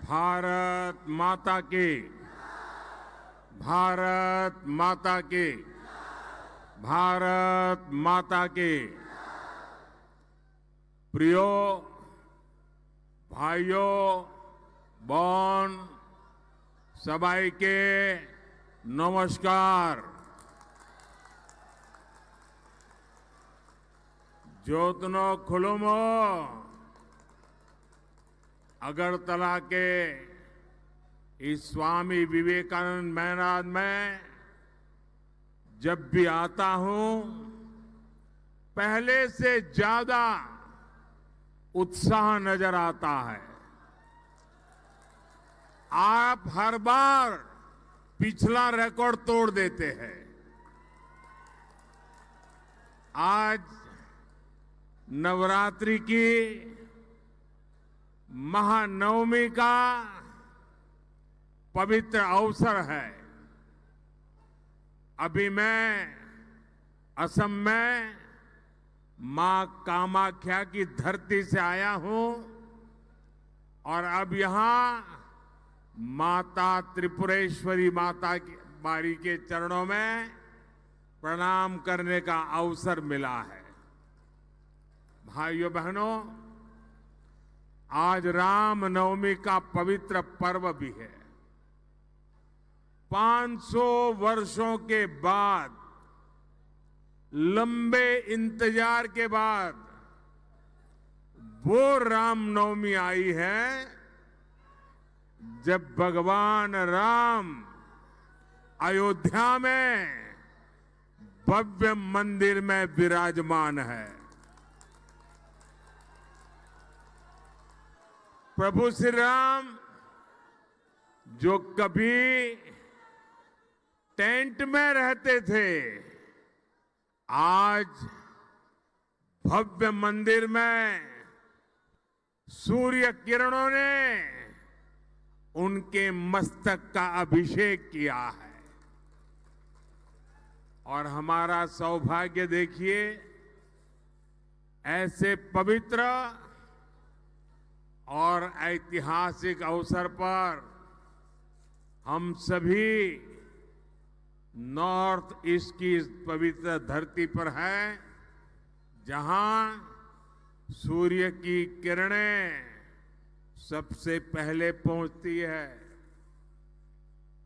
भारत माता की, भारत माता की, भारत माता की। प्रियो भाइयों, बहन, सबाई के नमस्कार। ज्योतनो खुलुमो अगरतला के इस स्वामी विवेकानंद मैदान में जब भी आता हूं, पहले से ज्यादा उत्साह नजर आता है। आप हर बार पिछला रिकॉर्ड तोड़ देते हैं। आज नवरात्रि की महानवमी का पवित्र अवसर है। अभी मैं असम में मां कामाख्या की धरती से आया हूं और अब यहां माता त्रिपुरेश्वरी माता की बारी के चरणों में प्रणाम करने का अवसर मिला है। भाइयों बहनों, आज राम नवमी का पवित्र पर्व भी है। 500 वर्षों के बाद, लंबे इंतजार के बाद वो रामनवमी आई है जब भगवान राम अयोध्या में भव्य मंदिर में विराजमान है। प्रभु श्री राम जो कभी टेंट में रहते थे, आज भव्य मंदिर में सूर्य किरणों ने उनके मस्तक का अभिषेक किया है। और हमारा सौभाग्य देखिए, ऐसे पवित्र और ऐतिहासिक अवसर पर हम सभी नॉर्थ ईस्ट की इस पवित्र धरती पर हैं, जहां सूर्य की किरणें सबसे पहले पहुंचती है।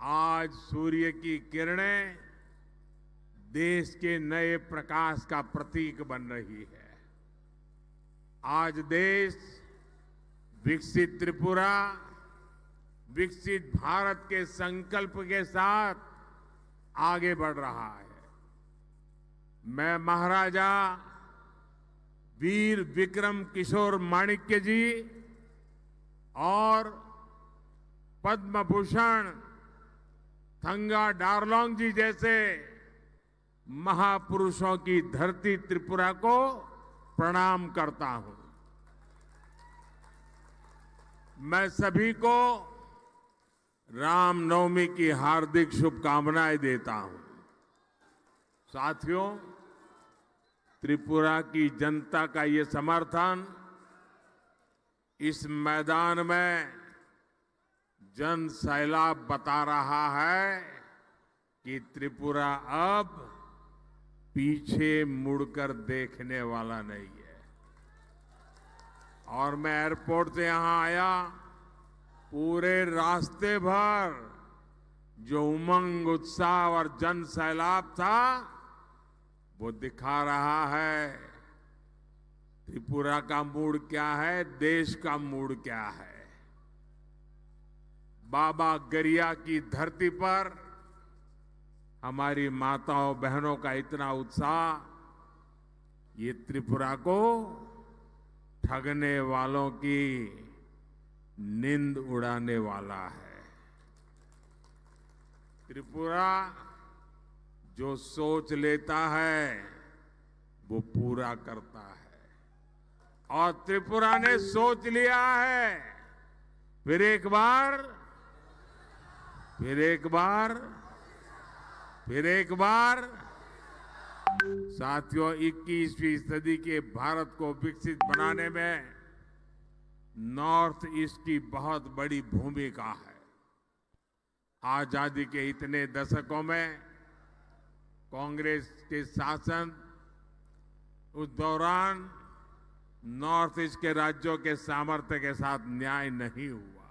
आज सूर्य की किरणें देश के नए प्रकाश का प्रतीक बन रही है। आज देश विकसित त्रिपुरा, विकसित भारत के संकल्प के साथ आगे बढ़ रहा है। मैं महाराजा वीर विक्रम किशोर माणिक्य जी और पद्म भूषण थंगा डारलोंग जी जैसे महापुरुषों की धरती त्रिपुरा को प्रणाम करता हूं। मैं सभी को रामनवमी की हार्दिक शुभकामनाएं देता हूं। साथियों, त्रिपुरा की जनता का ये समर्थन इस मैदान में जन सैलाब बता रहा है कि त्रिपुरा अब पीछे मुड़कर देखने वाला नहीं है। और मैं एयरपोर्ट से यहां आया, पूरे रास्ते भर जो उमंग, उत्साह और जन सैलाब था, वो दिखा रहा है त्रिपुरा का मूड क्या है, देश का मूड क्या है। बाबा गरिया की धरती पर हमारी माताओं बहनों का इतना उत्साह, ये त्रिपुरा को ठगने वालों की नींद उड़ाने वाला है। त्रिपुरा जो सोच लेता है वो पूरा करता है, और त्रिपुरा ने सोच लिया है। फिर एक बार, फिर एक बार, फिर एक बार। साथियों, 21वीं सदी के भारत को विकसित बनाने में नॉर्थ ईस्ट की बहुत बड़ी भूमिका है। आजादी के इतने दशकों में कांग्रेस के शासन, उस दौरान नॉर्थ ईस्ट के राज्यों के सामर्थ्य के साथ न्याय नहीं हुआ।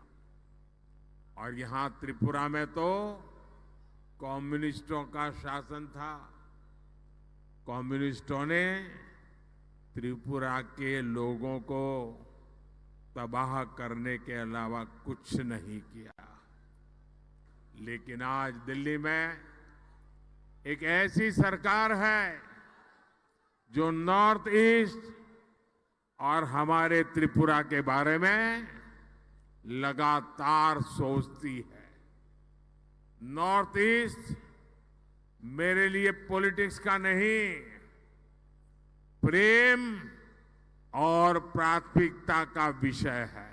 और यहां त्रिपुरा में तो कम्युनिस्टों का शासन था। कम्युनिस्टों ने त्रिपुरा के लोगों को तबाह करने के अलावा कुछ नहीं किया। लेकिन आज दिल्ली में एक ऐसी सरकार है जो नॉर्थ ईस्ट और हमारे त्रिपुरा के बारे में लगातार सोचती है। नॉर्थ ईस्ट मेरे लिए पॉलिटिक्स का नहीं, प्रेम और प्राथमिकता का विषय है।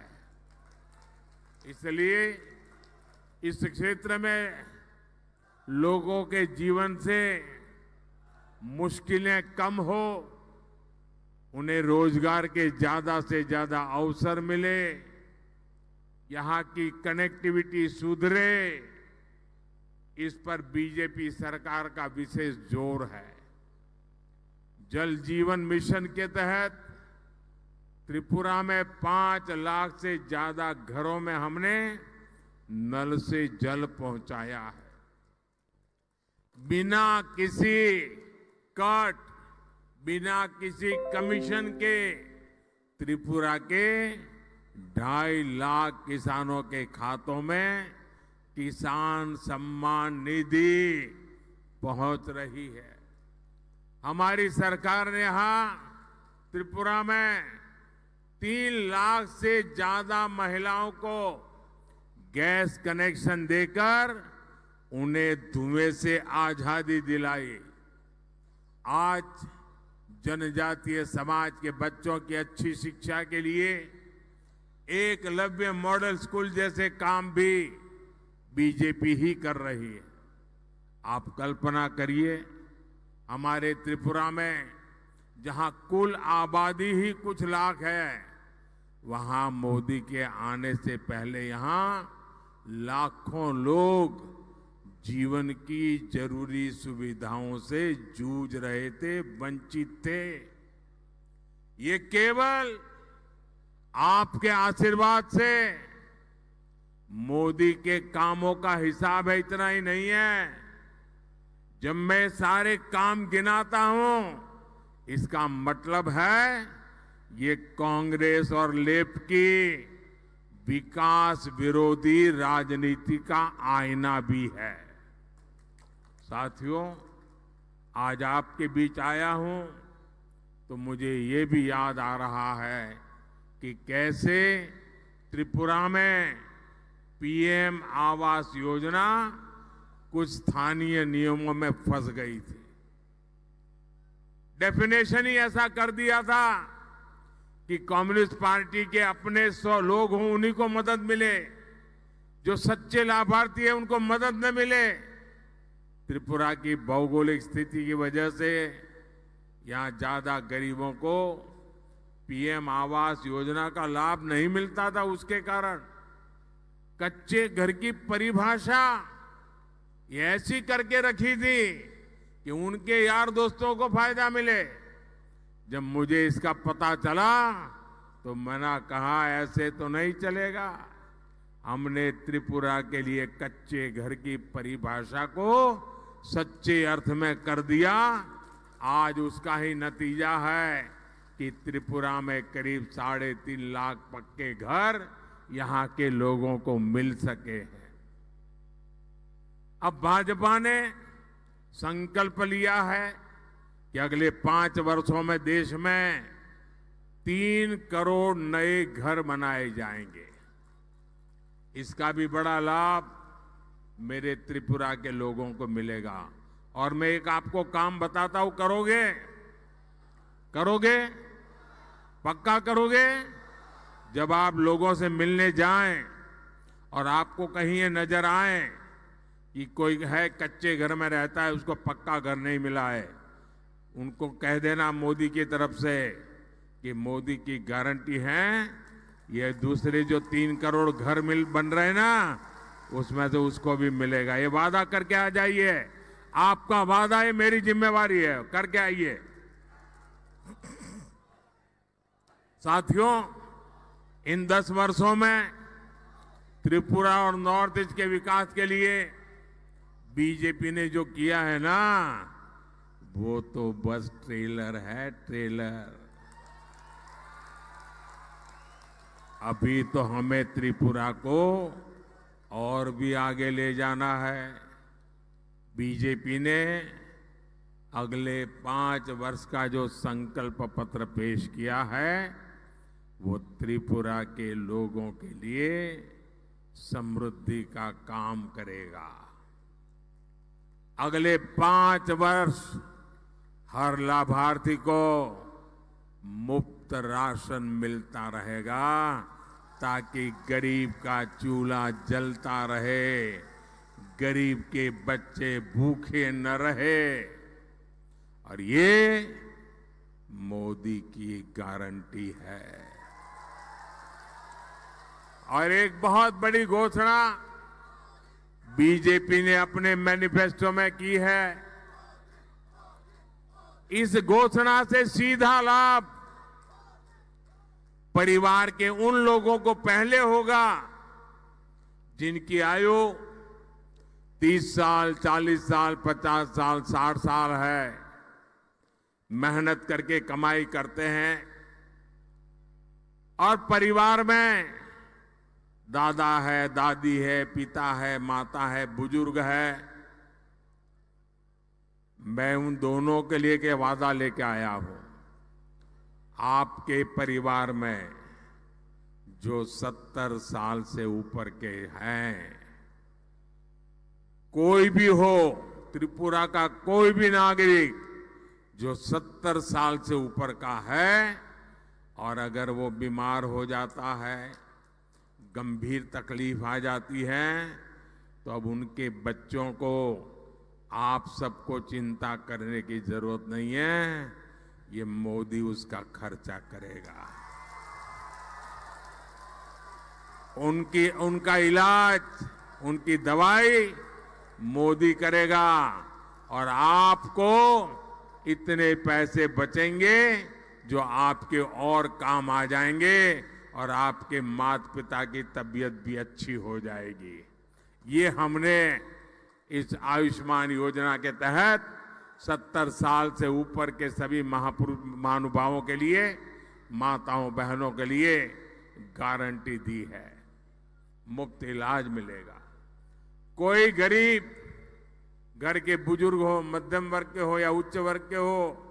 इसलिए इस क्षेत्र में लोगों के जीवन से मुश्किलें कम हो, उन्हें रोजगार के ज्यादा से ज्यादा अवसर मिले, यहां की कनेक्टिविटी सुधरे, इस पर बीजेपी सरकार का विशेष जोर है। जल जीवन मिशन के तहत त्रिपुरा में 5 लाख से ज्यादा घरों में हमने नल से जल पहुंचाया है। बिना किसी कट, बिना किसी कमीशन के त्रिपुरा के 2.5 लाख किसानों के खातों में किसान सम्मान निधि पहुंच रही है। हमारी सरकार ने यहां त्रिपुरा में 3 लाख से ज्यादा महिलाओं को गैस कनेक्शन देकर उन्हें धुएं से आजादी दिलाई। आज जनजातीय समाज के बच्चों की अच्छी शिक्षा के लिए एकलव्य मॉडल स्कूल जैसे काम भी बीजेपी ही कर रही है। आप कल्पना करिए, हमारे त्रिपुरा में जहां कुल आबादी ही कुछ लाख है, वहां मोदी के आने से पहले यहां लाखों लोग जीवन की जरूरी सुविधाओं से जूझ रहे थे, वंचित थे। ये केवल आपके आशीर्वाद से, मोदी के कामों का हिसाब है, इतना ही नहीं है। जब मैं सारे काम गिनाता हूं, इसका मतलब है ये कांग्रेस और लेफ्ट की विकास विरोधी राजनीति का आईना भी है। साथियों, आज आपके बीच आया हूं तो मुझे ये भी याद आ रहा है कि कैसे त्रिपुरा में पीएम आवास योजना कुछ स्थानीय नियमों में फंस गई थी। डेफिनेशन ही ऐसा कर दिया था कि कम्युनिस्ट पार्टी के अपने 100 लोग हों, उन्हीं को मदद मिले, जो सच्चे लाभार्थी हैं उनको मदद न मिले। त्रिपुरा की भौगोलिक स्थिति की वजह से यहां ज्यादा गरीबों को पीएम आवास योजना का लाभ नहीं मिलता था। उसके कारण कच्चे घर की परिभाषा ये ऐसी करके रखी थी कि उनके यार दोस्तों को फायदा मिले। जब मुझे इसका पता चला तो मैंने कहा ऐसे तो नहीं चलेगा। हमने त्रिपुरा के लिए कच्चे घर की परिभाषा को सच्चे अर्थ में कर दिया। आज उसका ही नतीजा है कि त्रिपुरा में करीब 3.5 लाख पक्के घर यहां के लोगों को मिल सके हैं। अब भाजपा ने संकल्प लिया है कि अगले 5 वर्षों में देश में 3 करोड़ नए घर बनाए जाएंगे। इसका भी बड़ा लाभ मेरे त्रिपुरा के लोगों को मिलेगा। और मैं एक आपको काम बताता हूं, करोगे? करोगे? पक्का करोगे? जब आप लोगों से मिलने जाएं और आपको कहीं ये नजर आए कि कोई है कच्चे घर में रहता है, उसको पक्का घर नहीं मिला है, उनको कह देना मोदी की तरफ से कि मोदी की गारंटी है ये दूसरे जो 3 करोड़ घर बन रहे हैं ना, उसमें से उसको भी मिलेगा। ये वादा करके आ जाइए। आपका वादा है, मेरी जिम्मेवारी है, करके आइए। साथियों, इन 10 वर्षों में त्रिपुरा और नॉर्थ ईस्ट के विकास के लिए बीजेपी ने जो किया है ना, वो तो बस ट्रेलर है, ट्रेलर। अभी तो हमें त्रिपुरा को और भी आगे ले जाना है। बीजेपी ने अगले 5 वर्ष का जो संकल्प पत्र पेश किया है, वो त्रिपुरा के लोगों के लिए समृद्धि का काम करेगा। अगले 5 वर्ष हर लाभार्थी को मुफ्त राशन मिलता रहेगा, ताकि गरीब का चूल्हा जलता रहे, गरीब के बच्चे भूखे न रहे। और ये मोदी की गारंटी है। और एक बहुत बड़ी घोषणा बीजेपी ने अपने मैनिफेस्टो में की है। इस घोषणा से सीधा लाभ परिवार के उन लोगों को पहले होगा जिनकी आयु 30 साल, 40 साल, 50 साल, 60 साल है, मेहनत करके कमाई करते हैं और परिवार में दादा है, दादी है, पिता है, माता है, बुजुर्ग है। मैं उन दोनों के लिए के वादा लेके आया हूं। आपके परिवार में जो 70 साल से ऊपर के हैं, कोई भी हो, त्रिपुरा का कोई भी नागरिक जो 70 साल से ऊपर का है और अगर वो बीमार हो जाता है, गंभीर तकलीफ आ जाती है, तो अब उनके बच्चों को आप सबको चिंता करने की जरूरत नहीं है। ये मोदी उसका खर्चा करेगा। उनका इलाज, उनकी दवाई मोदी करेगा और आपको इतने पैसे बचेंगे जो आपके और काम आ जाएंगे और आपके माता पिता की तबीयत भी अच्छी हो जाएगी। ये हमने इस आयुष्मान योजना के तहत 70 साल से ऊपर के सभी महानुभावों के लिए, माताओं बहनों के लिए गारंटी दी है। मुफ्त इलाज मिलेगा। कोई गरीब घर के बुजुर्ग हो, मध्यम वर्ग के हो या उच्च वर्ग के हो,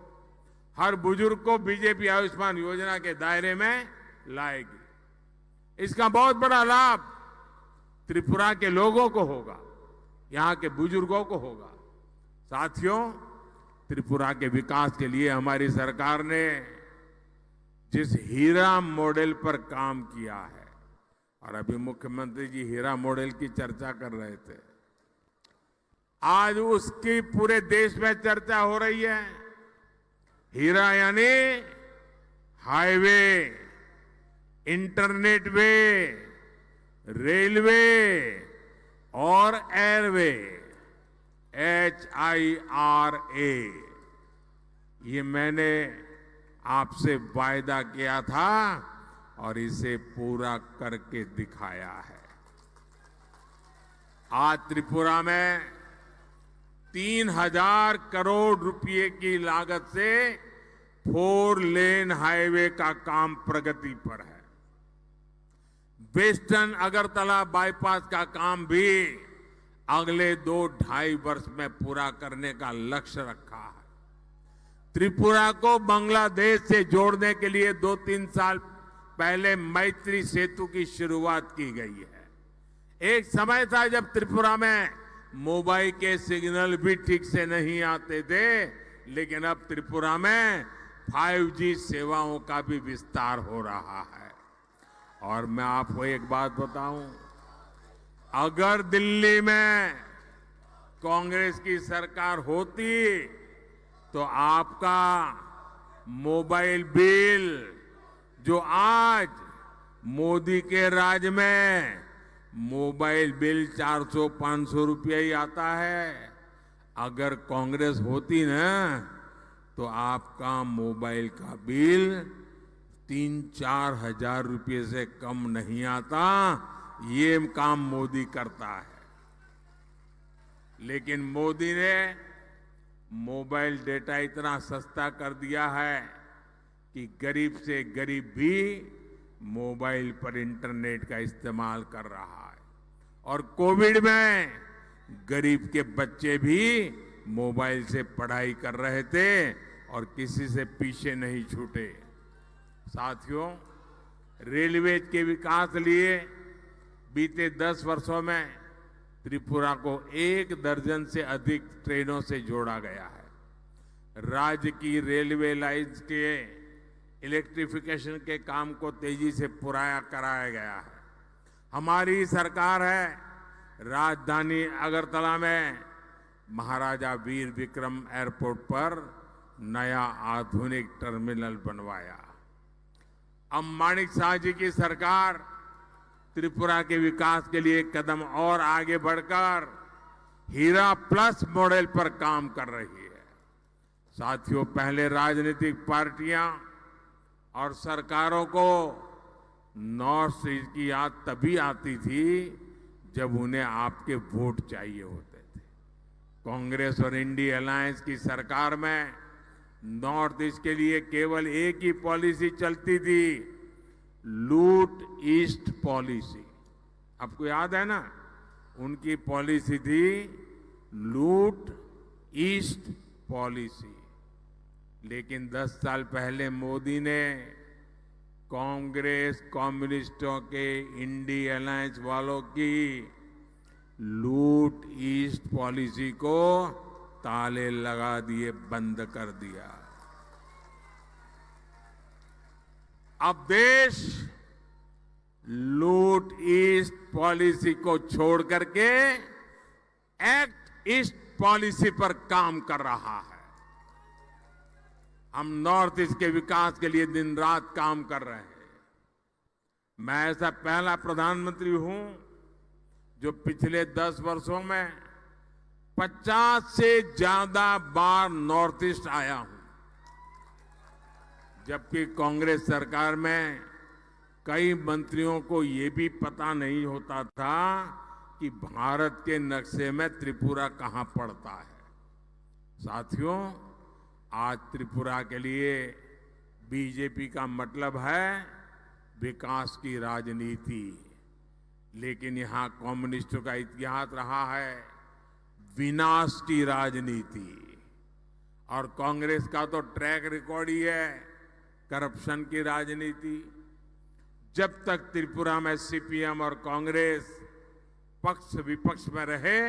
हर बुजुर्ग को बीजेपी आयुष्मान योजना के दायरे में लाएगी। इसका बहुत बड़ा लाभ त्रिपुरा के लोगों को होगा, यहां के बुजुर्गों को होगा। साथियों, त्रिपुरा के विकास के लिए हमारी सरकार ने जिस हीरा मॉडल पर काम किया है, और अभी मुख्यमंत्री जी हीरा मॉडल की चर्चा कर रहे थे, आज उसकी पूरे देश में चर्चा हो रही है। हीरा यानी हाईवे, इंटरनेट वे, रेलवे और एयरवे, HIRA। ये मैंने आपसे वायदा किया था और इसे पूरा करके दिखाया है। आज त्रिपुरा में 3000 करोड़ रुपए की लागत से 4 लेन हाईवे का काम प्रगति पर है। वेस्टर्न अगरतला बाईपास का काम भी अगले 2-2.5 वर्ष में पूरा करने का लक्ष्य रखा है। त्रिपुरा को बांग्लादेश से जोड़ने के लिए 2-3 साल पहले मैत्री सेतु की शुरुआत की गई है। एक समय था जब त्रिपुरा में मोबाइल के सिग्नल भी ठीक से नहीं आते थे, लेकिन अब त्रिपुरा में 5G सेवाओं का भी विस्तार हो रहा है। और मैं आपको एक बात बताऊं, अगर दिल्ली में कांग्रेस की सरकार होती तो आपका मोबाइल बिल जो आज मोदी के राज में मोबाइल बिल 400-500 रुपया ही आता है। अगर कांग्रेस होती ना तो आपका मोबाइल का बिल 3-4 हजार रुपये से कम नहीं आता। ये काम मोदी करता है। लेकिन मोदी ने मोबाइल डेटा इतना सस्ता कर दिया है कि गरीब से गरीब भी मोबाइल पर इंटरनेट का इस्तेमाल कर रहा है। और कोविड में गरीब के बच्चे भी मोबाइल से पढ़ाई कर रहे थे और किसी से पीछे नहीं छूटे। साथियों, रेलवे के विकास लिए बीते 10 वर्षों में त्रिपुरा को 1 दर्जन से अधिक ट्रेनों से जोड़ा गया है। राज्य की रेलवे लाइंस के इलेक्ट्रिफिकेशन के काम को तेजी से पूरा कराया गया है। हमारी सरकार है, राजधानी अगरतला में महाराजा वीर विक्रम एयरपोर्ट पर नया आधुनिक टर्मिनल बनवाया। अब माणिक साह जी की सरकार त्रिपुरा के विकास के लिए एक कदम और आगे बढ़कर हीरा प्लस मॉडल पर काम कर रही है। साथियों, पहले राजनीतिक पार्टियां और सरकारों को नॉर्थ ईस्ट की याद तभी आती थी जब उन्हें आपके वोट चाहिए होते थे। कांग्रेस और इंडिया अलायंस की सरकार में नॉर्थ ईस्ट के लिए केवल एक ही पॉलिसी चलती थी, लूट ईस्ट पॉलिसी। आपको याद है ना, उनकी पॉलिसी थी लूट ईस्ट पॉलिसी। लेकिन 10 साल पहले मोदी ने कांग्रेस, कम्युनिस्टों के, इंडिया अलायंस वालों की लूट ईस्ट पॉलिसी को ताले लगा दिए, बंद कर दिया। अब देश लूट ईस्ट पॉलिसी को छोड़ करके एक्ट ईस्ट पॉलिसी पर काम कर रहा है। हम नॉर्थ ईस्ट के विकास के लिए दिन रात काम कर रहे हैं। मैं ऐसा पहला प्रधानमंत्री हूं जो पिछले 10 वर्षों में 50 से ज्यादा बार नॉर्थ ईस्ट आया हूं। जबकि कांग्रेस सरकार में कई मंत्रियों को ये भी पता नहीं होता था कि भारत के नक्शे में त्रिपुरा कहां पड़ता है। साथियों, आज त्रिपुरा के लिए बीजेपी का मतलब है विकास की राजनीति। लेकिन यहां कम्युनिस्टों का इतिहास रहा है विनाश की राजनीति। और कांग्रेस का तो ट्रैक रिकॉर्ड ही है करप्शन की राजनीति। जब तक त्रिपुरा में सीपीएम और कांग्रेस पक्ष विपक्ष में रहे,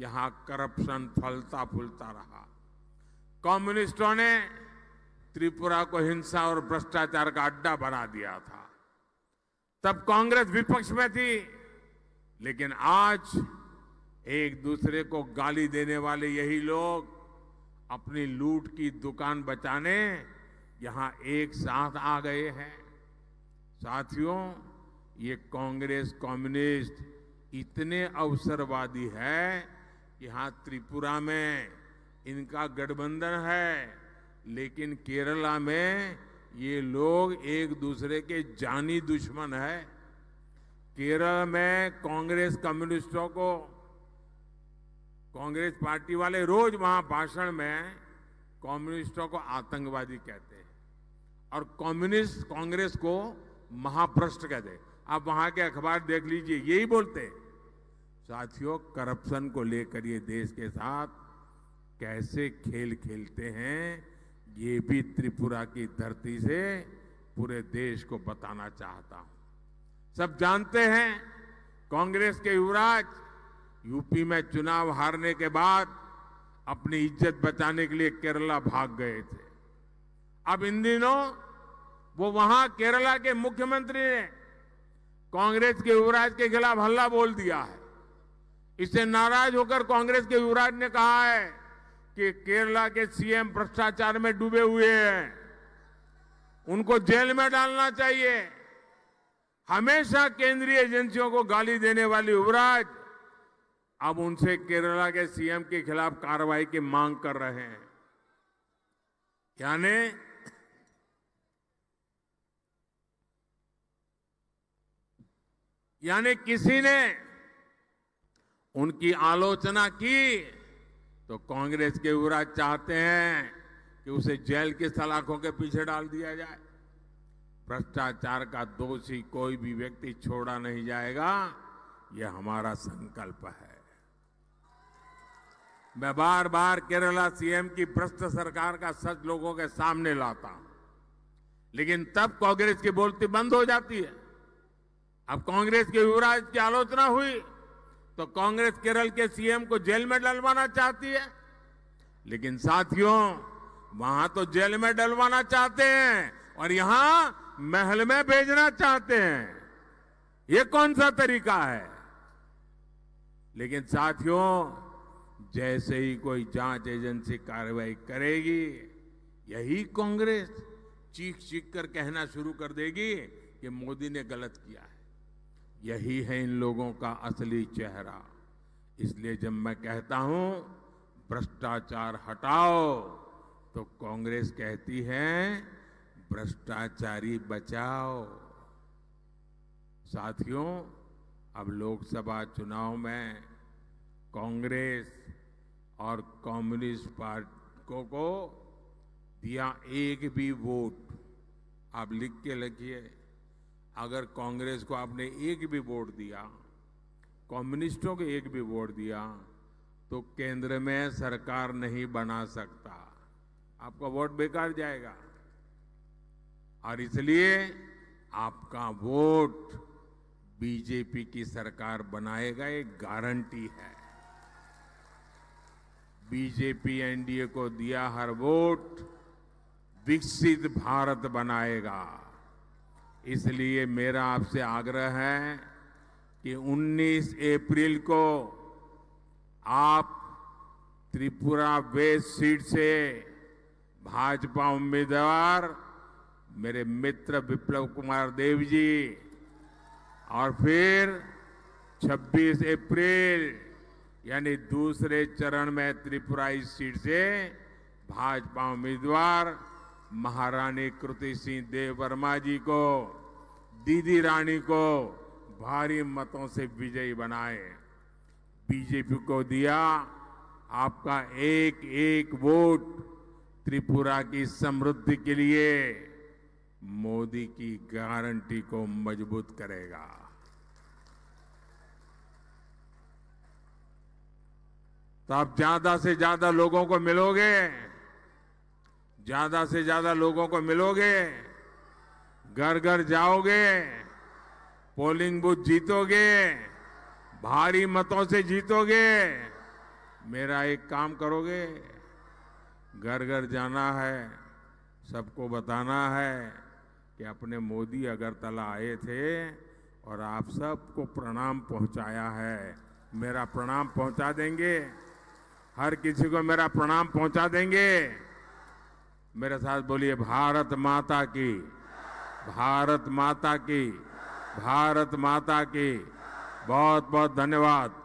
यहां करप्शन फलता फूलता रहा। कम्युनिस्टों ने त्रिपुरा को हिंसा और भ्रष्टाचार का अड्डा बना दिया था। तब कांग्रेस विपक्ष में थी, लेकिन आज एक दूसरे को गाली देने वाले यही लोग अपनी लूट की दुकान बचाने यहां एक साथ आ गए हैं। साथियों, ये कांग्रेस कम्युनिस्ट इतने अवसरवादी है कि यहां त्रिपुरा में इनका गठबंधन है, लेकिन केरला में ये लोग एक दूसरे के जानी दुश्मन है। केरल में कांग्रेस कम्युनिस्टों को, कांग्रेस पार्टी वाले रोज वहां भाषण में कम्युनिस्टों को आतंकवादी कहते हैं और कम्युनिस्ट कांग्रेस को महाभ्रष्ट कहते हैं। आप वहां के अखबार देख लीजिए, यही बोलते हैं। साथियों, करप्शन को लेकर ये देश के साथ कैसे खेल खेलते हैं, ये भी त्रिपुरा की धरती से पूरे देश को बताना चाहता हूं। सब जानते हैं कांग्रेस के युवराज यूपी में चुनाव हारने के बाद अपनी इज्जत बचाने के लिए केरला भाग गए थे। अब इन दिनों वो वहां केरला के मुख्यमंत्री ने कांग्रेस के युवराज के खिलाफ हल्ला बोल दिया है। इससे नाराज होकर कांग्रेस के युवराज ने कहा है कि केरला के सीएम भ्रष्टाचार में डूबे हुए हैं, उनको जेल में डालना चाहिए। हमेशा केंद्रीय एजेंसियों को गाली देने वाली युवराज अब उनसे केरला के सीएम के खिलाफ कार्रवाई की मांग कर रहे हैं। यानी किसी ने उनकी आलोचना की तो कांग्रेस के युवराज चाहते हैं कि उसे जेल की सलाखों के पीछे डाल दिया जाए। भ्रष्टाचार का दोषी कोई भी व्यक्ति छोड़ा नहीं जाएगा, यह हमारा संकल्प है। मैं बार बार केरला सीएम की भ्रष्ट सरकार का सच लोगों के सामने लाता हूं, लेकिन तब कांग्रेस की बोलती बंद हो जाती है। अब कांग्रेस के युवराज की आलोचना हुई तो कांग्रेस केरल के सीएम को जेल में डलवाना चाहती है, लेकिन साथियों वहां तो जेल में डलवाना चाहते हैं और यहां महल में भेजना चाहते हैं। ये कौन सा तरीका है? लेकिन साथियों, जैसे ही कोई जांच एजेंसी कार्रवाई करेगी, यही कांग्रेस चीख चीख कर कहना शुरू कर देगी कि मोदी ने गलत किया है। यही है इन लोगों का असली चेहरा। इसलिए जब मैं कहता हूं भ्रष्टाचार हटाओ, तो कांग्रेस कहती है भ्रष्टाचारी बचाओ। साथियों, अब लोकसभा चुनाव में कांग्रेस और कम्युनिस्ट पार्टी को दिया एक भी वोट, आप लिख के लिखिए, अगर कांग्रेस को आपने एक भी वोट दिया, कम्युनिस्टों को एक भी वोट दिया, तो केंद्र में सरकार नहीं बना सकता, आपका वोट बेकार जाएगा। और इसलिए आपका वोट बीजेपी की सरकार बनाएगा, एक गारंटी है। बीजेपी एनडीए को दिया हर वोट विकसित भारत बनाएगा। इसलिए मेरा आपसे आग्रह है कि 19 अप्रैल को आप त्रिपुरा वेस्ट सीट से भाजपा उम्मीदवार मेरे मित्र विप्लव कुमार देव जी, और फिर 26 अप्रैल यानी दूसरे चरण में त्रिपुरा इस सीट से भाजपा उम्मीदवार महारानी कृति सिंह देव वर्मा जी को, दीदी रानी को भारी मतों से विजयी बनाए। बीजेपी को दिया आपका एक एक वोट त्रिपुरा की समृद्धि के लिए मोदी की गारंटी को मजबूत करेगा। तो आप ज्यादा से ज्यादा लोगों को मिलोगे, ज्यादा से ज्यादा लोगों को मिलोगे, घर घर जाओगे, पोलिंग बूथ जीतोगे, भारी मतों से जीतोगे। मेरा एक काम करोगे, घर घर जाना है, सबको बताना है कि अपने मोदी अगरतला आए थे और आप सबको प्रणाम पहुंचाया है। मेरा प्रणाम पहुंचा देंगे, हर किसी को मेरा प्रणाम पहुंचा देंगे। मेरे साथ बोलिए, भारत माता की, भारत माता की, भारत माता की। बहुत बहुत धन्यवाद।